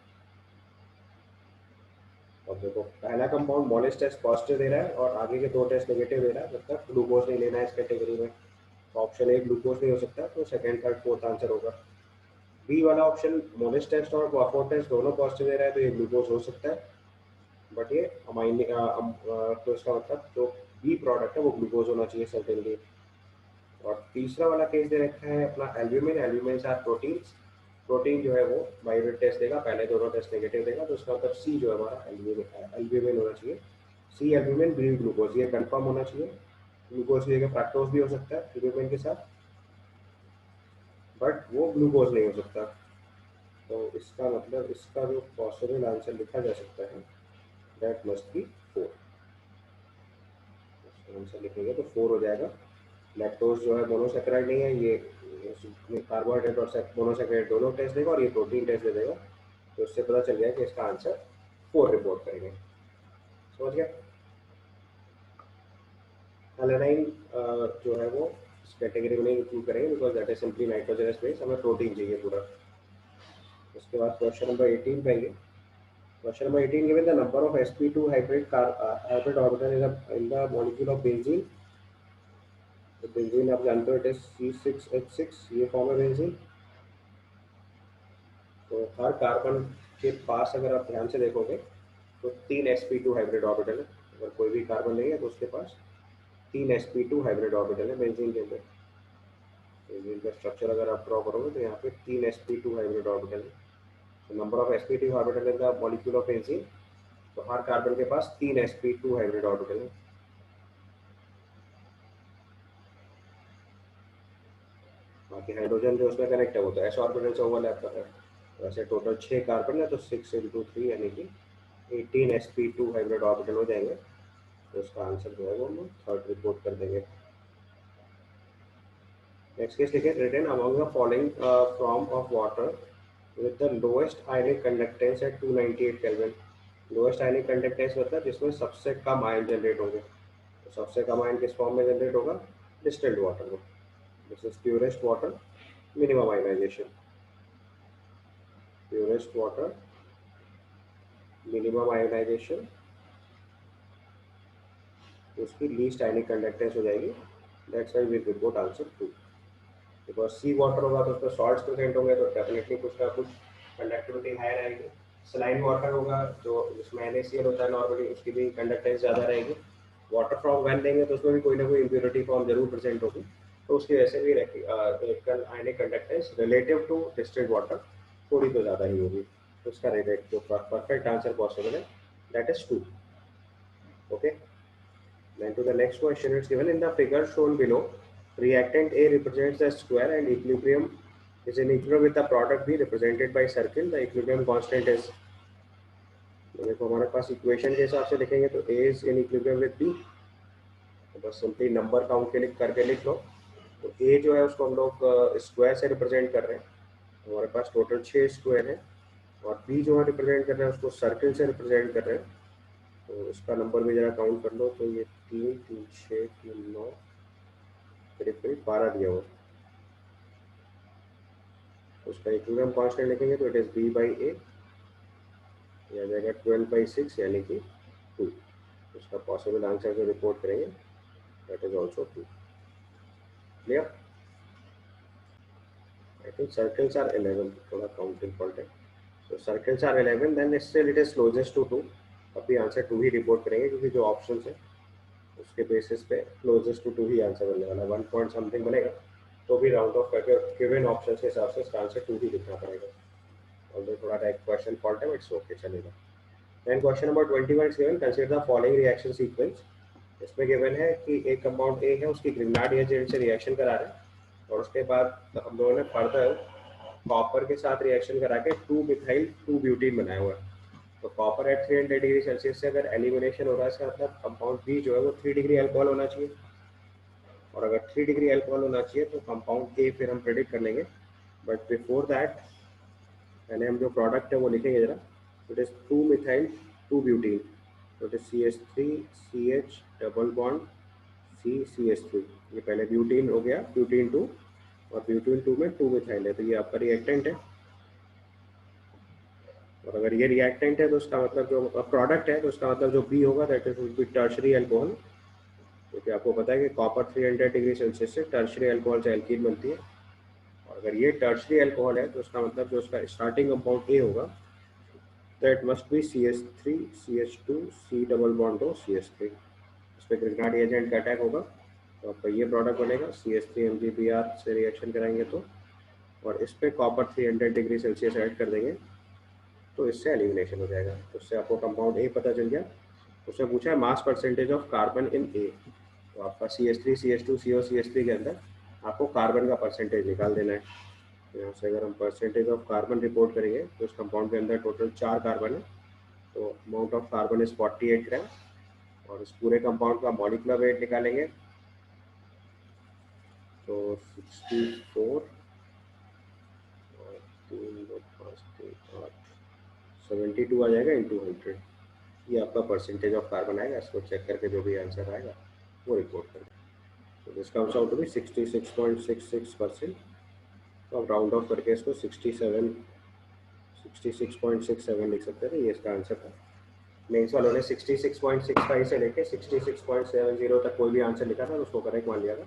अब देखो पहला कंपाउंड मोलिस टेस्ट पॉजिटिव दे रहा है और आगे के दो टेस्ट नेगेटिव दे रहा है, मतलब ग्लूकोज नहीं लेना है इस कैटेगरी में, तो ऑप्शन ए ग्लूकोज नहीं हो सकता, तो सेकंड थर्ड फोर्थ आंसर होगा। बी वाला ऑप्शन मोलिस टेस्ट और वाफो टेस्ट दोनों पॉजिटिव दे रहा है, तो ये ग्लूकोज हो सकता है, बट ये अमाइन तो इसका मतलब जो बी प्रोडक्ट है वो ग्लूकोज होना चाहिए सर्टेनली। और तीसरा वाला केस दे रखा है अपना एल्ब्यूमिन। एल्ब्यूमिन साथ प्रोटीन्स, प्रोटीन जो है वो बायोरेट टेस्ट देगा, पहले दोनों टेस्ट नेगेटिव देगा, तो उसका मतलब सी जो है हमारा एल्ब्यूमिन होना चाहिए। सी एल्ब्यूमिन बी ग्लूकोज, ये कंफर्म होना चाहिए। ग्लूकोज की जगह फ्रक्टोज भी हो सकता है एल्ब्यूमिन के साथ, बट वो ग्लूकोज नहीं हो सकता। तो इसका मतलब इसका जो पॉसिबल आंसर लिखा जा सकता है दैट मस्ट बी 4। आंसर लिखेंगे तो 4 हो जाएगा। लैक्टोज जो है मोनोसेक्राइड नहीं है, ये कार्बोहाइड्रेट और मोनोसेक्राइड दोनों टेस्ट देगा और ये प्रोटीन टेस्ट दे देगा, तो इससे पता चल गया कि इसका आंसर 4 रिपोर्ट करेंगे। समझ गया। एलानाइन जो है वो इस कैटेगरी में नहीं इंक्लूड करेंगे because that is simply nitrogenous base, हमें प्रोटीन चाहिए पूरा। उसके बाद क्वेश्चन नंबर 18 पे आइए। Question number 18 given the number of sp2 hybrid orbital in the molecule of benzene। तो बेंजीन आप जानते हो इट इज C6H6, ये फॉर्म है बेंजीन। तो हर कार्बन के पास अगर आप ध्यान से देखोगे तो 3 sp2 हाइब्रिड ऑर्बिटल है। अगर कोई भी कार्बन नहीं है तो उसके पास 3 sp2 हाइब्रिड ऑर्बिटल है बेंजीन के अंदर। बेंजीन का स्ट्रक्चर अगर आप ड्रॉ करोगे तो यहाँ पे 3 sp2 हाइब्रिड ऑर्बिटल है। तो number of sp2 orbital in the molecule of benzene, तो हर कार्बन के पास 3 sp2 हाइब्रिड ऑर्बिटल है। बाकी हाइड्रोजन जो उसमें कनेक्ट है वो तो s ऑर्बिटल से ओवरलैप कर रहा है। वैसे टोटल 6 कार्बन है तो 6 इंटू 3 यानी कि 18 sp2 हाइब्रिड ऑर्बिटल हो जाएंगे, तो उसका आंसर जो है वो हम थर्ड रिपोर्ट कर देंगे। नेक्स्ट केस लिखे written among the following form of water with the lowest ionic conductance at 298 kelvin. Lowest ionic conductance मतलब जिसमें सबसे कम आयन जनरेट होंगे, तो सबसे कम आयन किस फॉर्म में जनरेट होगा, डिस्टिल्ड वाटर में। This is purest water, minimum ionization. Purest water, minimum ionization, उसकी लीस्ट आयनिक कंडक्टेंस हो जाएगी। That's why we report answer 2। Because sea water होगा तो उसमें सॉल्ट्स प्रेजेंट होंगे तो डेफिनेटली कुछ ना कुछ कंडक्टिविटी हाई रहेगी। सलाइन वाटर होगा जो जिसमें NaCl होता है नॉर्मली, उसकी भी कंडक्टेंस ज़्यादा रहेगी। वाटर फ्रॉम वेल लेंगे तो उसमें भी कोई ना कोई इम्प्योरिटी फॉर्म जरूर प्रेजेंट होगी, तो उसकी वजह से भी ionic conductance relative to distilled water थोड़ी तो ज़्यादा ही होगी। तो उसका रिलेट जो परफेक्ट आंसर पॉसिबल है that is 2। Okay, then to the next question, it's given in the figure shown below. Reactant A represents the square and equilibrium is in equilibrium with the product B represented by circle. The equilibrium constant is, तो देखो हमारे पास equation के हिसाब से लिखेंगे तो A is in equilibrium with B, तो बस सिंपली नंबर काउंट के लिख करके लिख लो। तो A जो है उसको हम लोग स्क्वायर से रिप्रेजेंट कर रहे हैं, तो हमारे पास टोटल 6 स्क्वायर है, और B जो है रिप्रेजेंट कर रहे हैं उसको सर्किल से रिप्रेजेंट कर रहे हैं, तो इसका नंबर भी जरा काउंट कर लो। तो ये 3 3 6 3 9 करीब करीब 12 दिया हुआ। उसका इक्विलिब्रियम कांस्टेंट लिखेंगे तो it is b by A, या जाएगा 12/6 यानी कि 2। उसका पॉसिबल आंसर जो रिपोर्ट करेंगे that is also 2। Clear. I think circles are 11, थोड़ा काउंटिंग फॉल्ट है। तो circles are 11 then still it is closest to 2। अभी आंसर 2 ही रिपोर्ट करेंगे क्योंकि जो ऑप्शन है उसके बेसिस पे क्लोजेस्ट टू 2 ही आंसर बनने वाला है। 1 पॉइंट समथिंग बनेगा तो भी राउंड ऑफ करके गिवन ऑप्शन के हिसाब से इसका आंसर 2 ही लिखना पड़ेगा। और थोड़ा क्वेश्चन फॉल्ट है, इट्स ओके, चलेगा। Then question number 21 is given. Consider the following reaction sequence. इसमें गिवन है कि एक कंपाउंड ए है, उसकी ग्रिग्नार्ड एजेंट से रिएक्शन करा रहे हैं, और उसके बाद हम लोगों ने फर्दर कॉपर के साथ रिएक्शन करा के 2 मिथाइल 2 ब्यूटीन बनाया हुआ है। तो कॉपर एट 300 डिग्री सेल्सियस से अगर एलिमिनेशन हो रहा है, इसका मतलब कंपाउंड बी जो है वो 3 डिग्री अल्कोहल होना चाहिए। और अगर 3 डिग्री अल्कोहल होना चाहिए तो कंपाउंड ए फिर हम प्रेडिक्ट कर लेंगे, बट बिफोर दैट पहले हम जो प्रोडक्ट है वो लिखेंगे जरा। इट इज 2 मिथाइल 2 ब्यूटीन, तो it is CH3 CH double bond CH3। ये पहले ब्यूटीन हो गया, ब्यूटीन 2, और ब्यूटीन 2 में 2 मिथाइल है, तो ये आपका रिएक्टेंट है। और अगर ये रिएक्टेंट है तो उसका मतलब जो प्रोडक्ट है तो उसका मतलब जो बी होगा that is will be tertiary alcohol, क्योंकि आपको पता है कि कॉपर 300 डिग्री सेल्सियस से टर्शरी अल्कोहल से एल्कीन बनती है। और अगर ये टर्शरी अल्कोहल है तो उसका मतलब जो उसका स्टार्टिंग कंपाउंड ए होगा that must B CH3 CH2 C double bond हो CH3। इस पर ग्रिग्नार्ड एजेंट का अटैक होगा तो आपका ये प्रोडक्ट बनेगा CH3 MgBr से रिएक्शन कराएंगे तो, और इस पर कॉपर 300 डिग्री सेल्सियस ऐड कर देंगे तो इससे एलिमिनेशन हो जाएगा। तो इससे आपको कंपाउंड ए पता चल गया। उसने पूछा है mass percentage of carbon in A, तो आपका CH3 CH2 CO CH3 के अंदर आपको कार्बन का परसेंटेज निकाल देना है। तो यहाँ से अगर हम परसेंटेज ऑफ कार्बन रिपोर्ट करेंगे तो इस कंपाउंड के अंदर टोटल 4 कार्बन है, तो अमाउंट ऑफ कार्बन इज 48 ग्राम। और इस पूरे कंपाउंड का मॉलिक्यूलर वेट निकालेंगे तो 64 और 3 2 5 3 8 72 आ जाएगा इंटू 100। ये आपका परसेंटेज ऑफ कार्बन आएगा। इसको चेक करके जो भी आंसर आएगा वो रिपोर्ट करें। तो this comes out to be 66.66%। तो आप राउंड ऑफ करके इसको 66.67 लिख सकते थे, ये इसका आंसर था। मेन्स वालों ने 66.65 से लेके 66.70 तक कोई भी आंसर लिखा था तो उसको करेक्ट मान लिया था।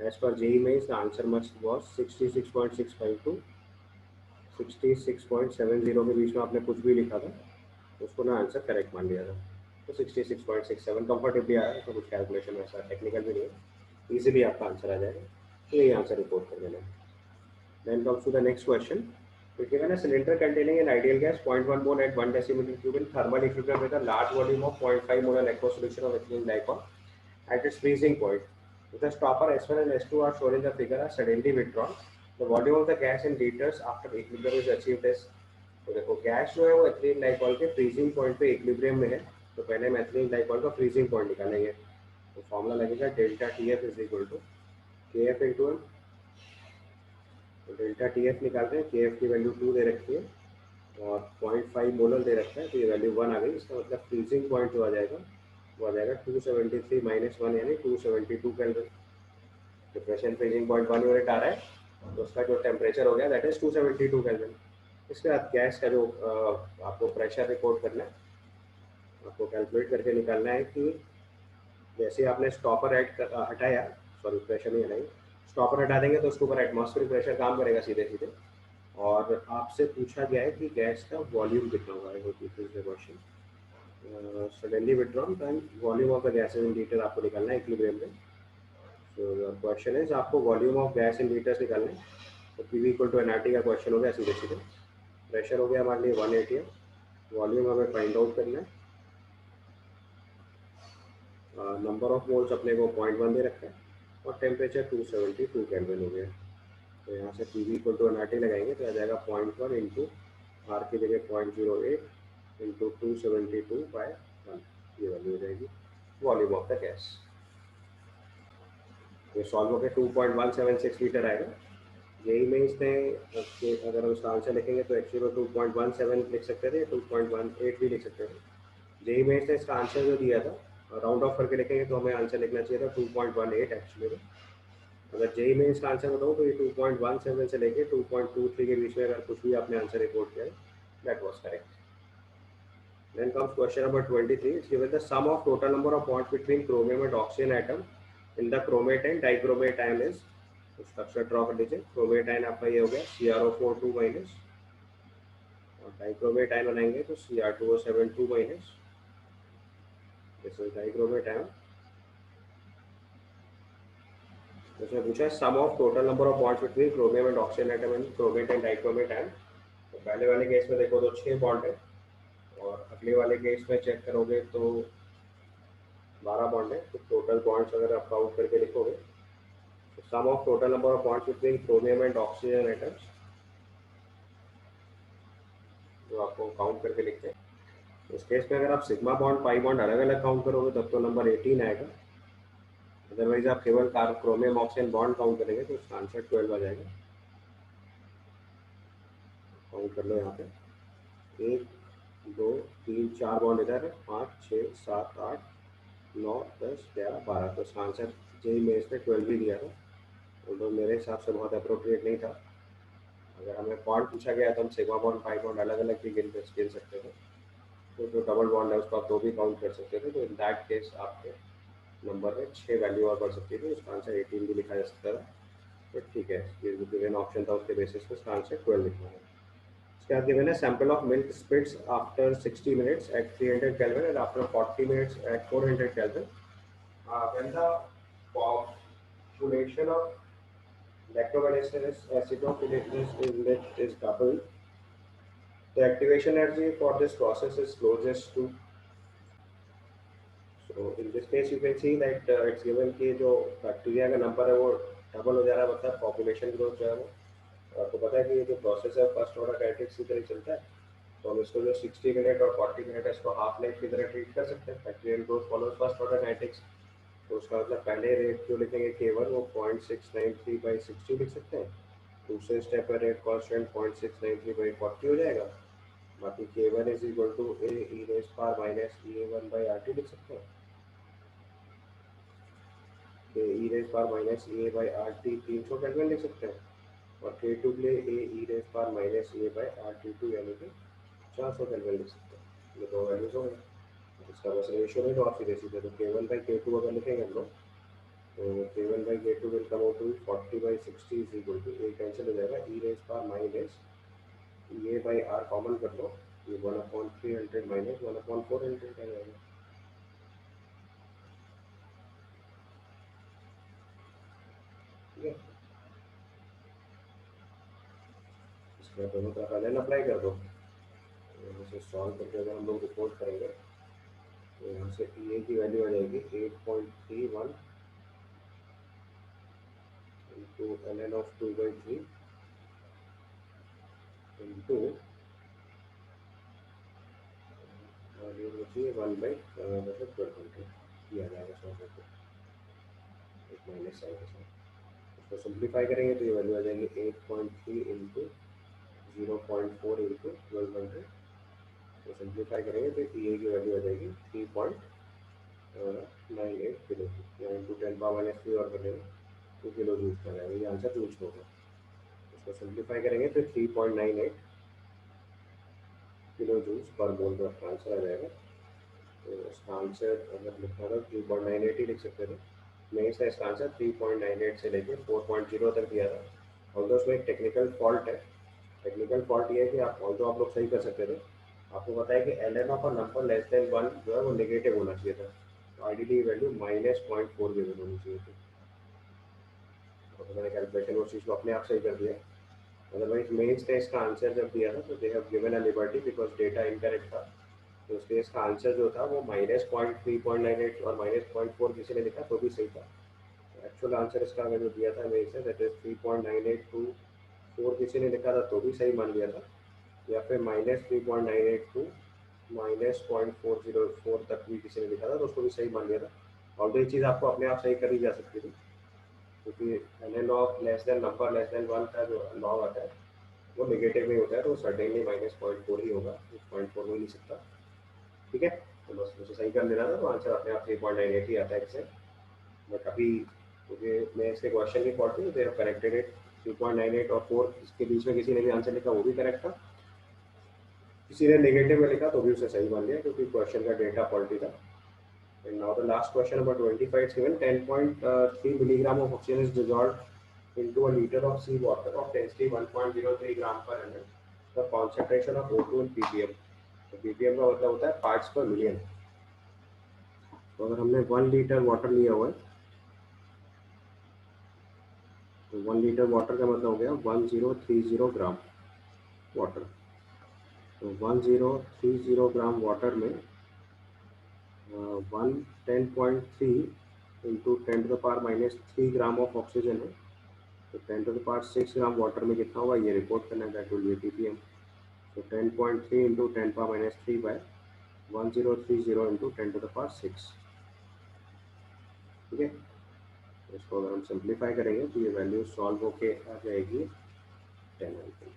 एज पर JEE Mains the answer must was 66.65 to 66.70 के बीच में आपने कुछ भी लिखा था तो उसको ना आंसर करेक्ट मान लिया था। तो 66.67 कंफर्टेबली आया, तो कुछ कैलकुलेशन वैसा टेक्निकल भी नहीं है, ईजिली आपका आंसर आ जाएगा। तो यही आंसर रिपोर्ट कर देना। Then comes to the next question. So given a cylinder containing an ideal gas 0.1 mole at 1 decimeter cube in thermal equilibrium with a large volume of 0.5 mole aqueous solution of ethylene glycol at its freezing point, if the stopper S1 and S2 are shown in the figure are suddenly withdrawn, the volume of the gas in liters after equilibrium is achieved as। तो देखो gas जो है वो ethylene glycol के freezing point पे equilibrium में है, तो पहले हम एथिलीन ग्लाइकॉल का फ्रीजिंग पॉइंट निकालेंगे। तो फॉर्मूला लगेगा delta TF is equal to KF into M. तो डेल्टा TF निकालते हैं, KF की वैल्यू 2 दे रखी है और 0.5 मोलर दे रखा है, तो ये वैल्यू 1 आ गई। इसका मतलब फ्रीजिंग पॉइंट जो आ जाएगा वो आ जाएगा 273 माइनस 1 यानी 272 kelvin. Depression freezing point 1 unit आ रहा है तो उसका जो टेम्परेचर हो गया दैट इज 272 केल्विन। इसके बाद गैस का जो आपको प्रेशर रिपोर्ट करना है, आपको कैलकुलेट करके निकालना है कि जैसे आपने स्टॉपर हटाया, सॉरी प्रेशर नहीं हटाई, स्टॉपर हटा देंगे तो उसके ऊपर एटमॉस्फेरिक प्रेशर काम करेगा सीधे सीधे। और आपसे पूछा गया है कि गैस का वॉल्यूम कितना होगा। I hope this is the question. Suddenly withdrawn then volume of the gas in litre आपको निकालना है इक्विलिब्रियम में। सो योर क्वेश्चन इज आपको volume of gas in litres निकालना है। तो PV इक्वल टू NRT का क्वेश्चन हो गया सीधे सीधे। प्रेशर हो गया हमारे लिए 1 atm, वॉल्यूम हमें फाइंड आउट करना है, नंबर ऑफ मोल्स अपने को 0.1 दे रखा है और टेम्परेचर 272 केल्विन हो गया। तो यहाँ से PV इक्वल टू NRT लगाएंगे तो आ जाएगा 0.1 इंटू आर की जगह 0.08 इंटू 272/1, ये वैल्यू हो जाएगी वॉल्यूम ऑफ द गैस। ये सॉल्व होकर 2.176 लीटर आएगा। यही में इसने अगर हम उसका आंसर लिखेंगे तो एक्चुअली 2.17 लिख सकते थे, 2.18 भी लिख सकते थे। जेई में इसने इसका आंसर जो दिया था राउंड ऑफ करके लिखेंगे तो हमें आंसर लिखना चाहिए था 2.18 एक्चुअली में। अगर जेई में इसका आंसर बताऊँ तो ये 2.17 से लेके 2.23 के बीच में अगर कुछ भी आपने आंसर रिपोर्ट किया that was correct. Then comes question number 23. It's given the sum of total number of bonds between chromium and oxygen atom in the chromate and dichromate ion is। Structure draw कर लीजिए। Chromate ion आपका ये हो गया CrO4 2 minus, और dichromate ion बनाएंगे तो Cr2O7 2 minus. This is dichromate ion. उसने पूछा है sum of total number of bonds between chromium and oxygen atom in chromate and dichromate ion. तो पहले वाले केस में देखो तो 6 बॉन्ड है, और अगले वाले केस में चेक करोगे तो 12 बॉन्ड है। तो टोटल बॉन्ड्स अगर आप काउंट करके लिखोगे तो sum of total number of bonds between chromium and oxygen atoms जो आपको काउंट करके लिखते हैं। इस केस में अगर आप सिग्मा बॉन्ड पाई बॉन्ड अलग अलग काउंट करोगे तब तो नंबर 18 आएगा। अदरवाइज आप केवल क्रोमियम ऑक्सीजन बॉन्ड काउंट करेंगे तो उसका आंसर 12 आ जाएगा। काउंट कर लो यहाँ पे, 1 2 3 4 बॉन्ड इधर है, 5 6 7 8 9 10 11 12, तो इसका आंसर जेई में इसने 12 भी दिया था, तो मेरे हिसाब से बहुत अप्रोप्रिएट नहीं था। अगर हमें बॉन्ड पूछा गया तो हम सिग्मा बॉन्ड पाई बॉन्ड अलग अलग भी गिन सकते थे, तो जो डबल बॉन्ड है उसको आप 2 भी काउंट कर सकते थे, तो इन दैट केस आपके नंबर में 6 वैल्यू और बढ़ सकती थी, उसका आंसर 18 भी लिखा जा सकता था। तो ठीक है, ये जो गिवन ऑप्शन था उसके बेसिस पे उसका आंसर 12 लिखना है। इसके बाद गिवन है sample of milk splits after 60 minutes at 300 kelvin and after 40 minutes at 400 kelvin, when the population of lactobacillus acidophilus in milk is doubled, the activation energy for this process is closest to. So in this case you can see that it's given कि जो bacteria का number है वो double हो जा रहा है, मतलब पॉपुलेशन ग्रोथ जो है वो, आपको पता है कि ये जो प्रोसेस है फर्स्ट ऑर्डर काइनेटिक्स की तरह चलता है, तो हम इसको जो 60 मिनट और 40 मिनट है इसको हाफ लाइफ की तरह ट्रीट कर सकते हैं। Bacterial growth follows first order kinetics, तो उसका मतलब पहले रेट जो लिखेंगे केवल वो 0.693/60 लिख सकते हैं, दूसरे स्टेप पर रेट कांस्टेंट 0.693/40 हो जाएगा, बाकी k1 is equal to a e raise power minus EA1/RT लिख सकते हैं, A E raise power minus EA/RT 300 kelvin लिख सकते हैं, और K2 के लिए A E raise power minus EA/RT2 यानी कि 400 केल्विन लिख सकते हैं। ये दो वैल्यूज हो गए, इसका बस रेशियो में तो आप सीधे सीधे तो K1/K2 अगर लिखेंगे हम लोग, तो K1/K2 will come out to 40/60 is equal to, A cancel हो जाएगा, E raise power minus EA/R common कर लो, ये 1/300 माइनस 1/400 आ जाएगा। ठीक है, इसके बाद दोनों तरफ एल अप्लाई कर दो, इसे सॉल्व करके अगर हम लोग रिपोर्ट करेंगे तो यहाँ से ई ए की वैल्यू आ जाएगी 8.31 into ln of 2/3 into value बची है 1/1200 ये आ जाएगा 100 को, एक माइनस साइन के साथ उसको सिंप्लीफाई करेंगे तो ये वैल्यू आ जाएगी 8.3 इंटू 0.4 इंटू 1200, तो सिंप्लीफाई करेंगे तो ई ए की वैल्यू आ जाएगी 3.98 किलो, या इंटू 10⁻³ और कर लेंगे 2 किलो जूस का जाएगा, ये आंसर जूस होगा। उसको सिंप्लीफाई करेंगे तो 3.98 किलो जूस पर मोल का आंसर आ जाएगा। तो इसका आंसर अगर लिखना था 3.98 ही लिख सकते थे, नहीं इसका इसका आंसर 3.98 से लेके 4.0 तक दिया था, और तो उसमें एक टेक्निकल फॉल्ट है। टेक्निकल फॉल्ट ये है कि आप ऑल तो आप लोग सही कर सकते थे, आपको पता है कि L N of a number less than 1 जो है वो नेगेटिव होना चाहिए था, तो आइडियली वैल्यू -0.4 गिवन होनी चाहिए थी, तो मैंने कैलकुलेशन उस चीज़ को अपने आप सही कर दिया। अदरवाइज मेन्स ने इसका आंसर जब दिया था तो they have given a liberty because data incorrect था, तो उसके इसका आंसर जो था वो -0.3.98 और -0.4 किसी ने लिखा तो भी सही था। एक्चुअल आंसर इसका अगर जो दिया था मेरे से दैट इज 3.98 टू 4 किसी ने लिखा था तो भी सही मान लिया था, या फिर -3.98 टू -0.404 तक भी किसी ने लिखा था तो उसको भी सही मान लिया था। और ये चीज़ आपको अपने आप सही करी जा सकती थी, क्योंकि L of less than number less than 1 का जो लॉग आता है वो नेगेटिव नहीं होता है, तो सर्टेनली -0.4 ही होगा, 0.4 हो नहीं सकता। ठीक है, तो बस मुझे सही कर लेना था, तो आंसर अपने आप 3.98 ही आता है इससे। बट अभी मुझे मैं इसके क्वेश्चन की फॉल्ट थी, दे हैव करेक्टेड इट, 3.98 और 4 इसके बीच में किसी ने भी आंसर लिखा वो भी करेक्ट था, किसी ने नेगेटिव में लिखा तो भी उसे सही मान लिया क्योंकि क्वेश्चन का डेटा फॉल्टी था। And now the last question about 25 is given 10.3 milligram of oxygen is dissolved into a liter of sea water of density 1.03 gram per ml. The concentration of O2 in ppm. तो ppm का मतलब होता है parts पर million. तो अगर हमने 1 litre water लिया हुआ है तो 1 लीटर वाटर का मतलब हो गया 1030 ग्राम वाटर। तो 1030 ग्राम वाटर में 10.3 इंटू 10⁻³ ग्राम ऑफ ऑक्सीजन है, तो 10⁻6 ग्राम वाटर में कितना होगा ये रिपोर्ट करना है, दैट विल बी ppm। तो 10.3 इंटू 10⁻³ बाय 1030 इंटू 10⁻6। ठीक है, इसको अगर हम सिंप्लीफाई करेंगे तो ये वैल्यू सॉल्व होके आ जाएगी 10 एम्पियर।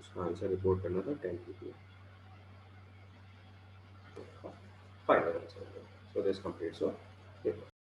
इसका आंसर रिपोर्ट करना था 10 ppm. Final answer. So this completes your paper.